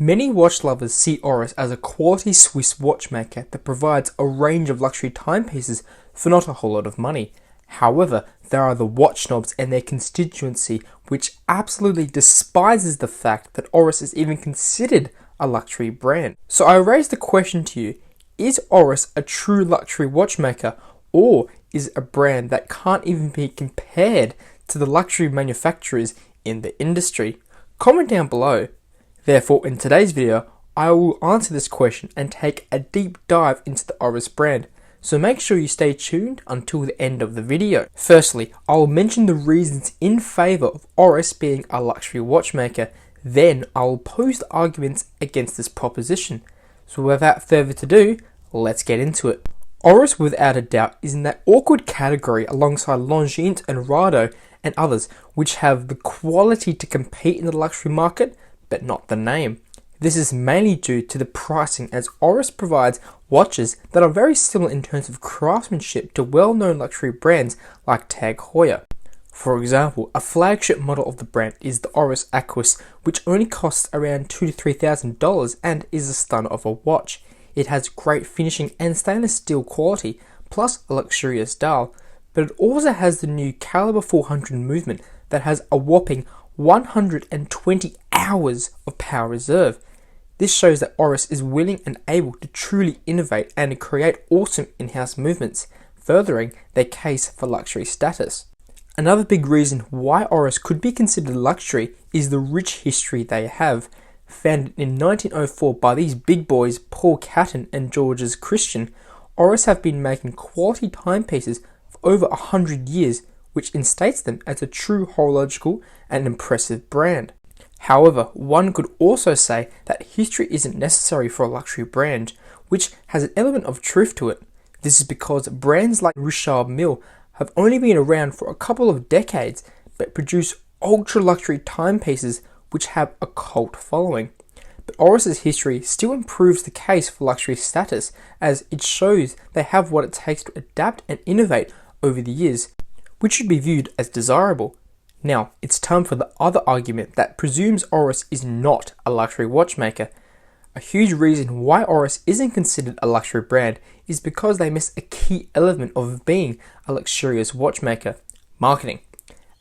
Many watch lovers see Oris as a quality Swiss watchmaker that provides a range of luxury timepieces for not a whole lot of money. However, there are the watch snobs and their constituency which absolutely despises the fact that Oris is even considered a luxury brand. So I raise the question to you, is Oris a true luxury watchmaker, or is it a brand that can't even be compared to the luxury manufacturers in the industry? Comment down below. Therefore, in today's video, I will answer this question and take a deep dive into the Oris brand. So make sure you stay tuned until the end of the video. Firstly, I will mention the reasons in favour of Oris being a luxury watchmaker. Then I will pose the arguments against this proposition. So without further ado, let's get into it. Oris without a doubt is in that awkward category alongside Longines and Rado and others which have the quality to compete in the luxury market but not the name. This is mainly due to the pricing, as Oris provides watches that are very similar in terms of craftsmanship to well-known luxury brands like Tag Heuer. For example, a flagship model of the brand is the Oris Aquis, which only costs around $2,000 to $3,000 and is a stunner of a watch. It has great finishing and stainless steel quality, plus a luxurious dial, but it also has the new Caliber 400 movement that has a whopping 120 hours of power reserve. This shows that Oris is willing and able to truly innovate and create awesome in-house movements, furthering their case for luxury status. Another big reason why Oris could be considered luxury is the rich history they have. Founded in 1904 by these big boys Paul Catton and Georges Christian, Oris have been making quality timepieces for over 100 years, which instates them as a true horological and impressive brand. However, one could also say that history isn't necessary for a luxury brand, which has an element of truth to it. This is because brands like Richard Mille have only been around for a couple of decades, but produce ultra-luxury timepieces which have a cult following. But Oris's history still improves the case for luxury status, as it shows they have what it takes to adapt and innovate over the years, which should be viewed as desirable. Now, it's time for the other argument that presumes Oris is not a luxury watchmaker. A huge reason why Oris isn't considered a luxury brand is because they miss a key element of being a luxurious watchmaker: marketing.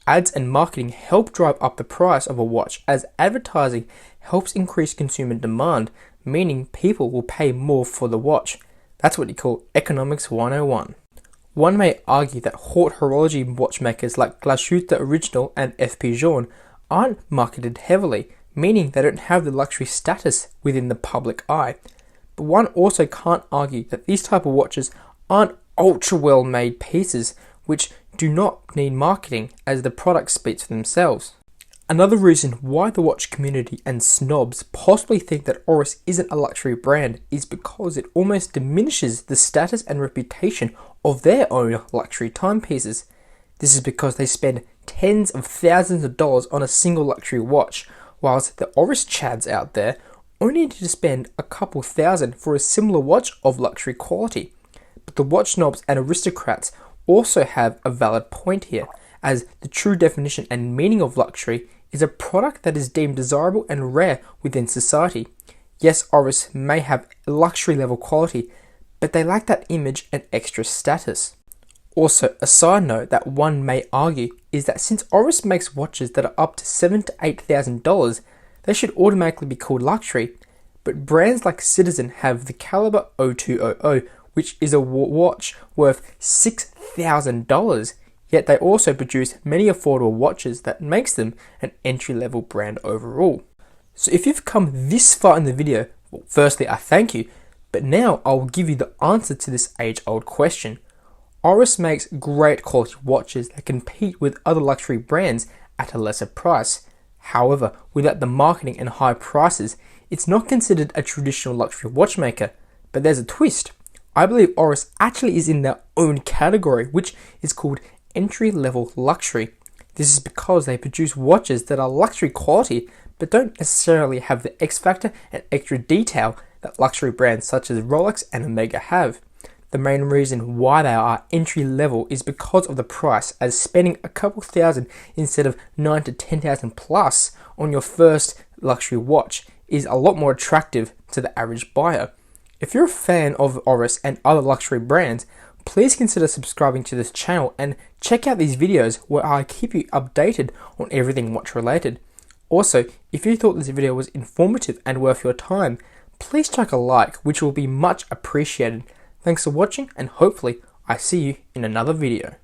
Ads and marketing help drive up the price of a watch, as advertising helps increase consumer demand, meaning people will pay more for the watch. That's what you call Economics 101. One may argue that haute horology watchmakers like Glashütte Original and FP Journe aren't marketed heavily, meaning they don't have the luxury status within the public eye. But one also can't argue that these type of watches aren't ultra well made pieces which do not need marketing, as the product speaks for themselves. Another reason why the watch community and snobs possibly think that Oris isn't a luxury brand is because it almost diminishes the status and reputation of their own luxury timepieces. This is because they spend tens of thousands of dollars on a single luxury watch, whilst the Oris chads out there only need to spend a couple thousand for a similar watch of luxury quality. But the watch snobs and aristocrats also have a valid point here, as the true definition and meaning of luxury is a product that is deemed desirable and rare within society. Yes, Oris may have luxury level quality, but they lack that image and extra status. Also, a side note that one may argue is that since Oris makes watches that are up to $7,000 to $8,000, they should automatically be called luxury. But brands like Citizen have the Caliber 0200, which is a watch worth $6,000. Yet they also produce many affordable watches that makes them an entry-level brand overall. So if you've come this far in the video, well, firstly I thank you, but now I will give you the answer to this age-old question. Oris makes great quality watches that compete with other luxury brands at a lesser price. However, without the marketing and high prices, it's not considered a traditional luxury watchmaker. But there's a twist. I believe Oris actually is in their own category, which is called entry-level luxury. This is because they produce watches that are luxury quality but don't necessarily have the X factor and extra detail that luxury brands such as Rolex and Omega have. The main reason why they are entry level is because of the price, as spending a couple thousand instead of $9,000 to $10,000 plus on your first luxury watch is a lot more attractive to the average buyer. If you're a fan of Oris and other luxury brands, please consider subscribing to this channel and check out these videos where I keep you updated on everything watch related. Also, if you thought this video was informative and worth your time, please chuck a like, which will be much appreciated. Thanks for watching, and hopefully I see you in another video.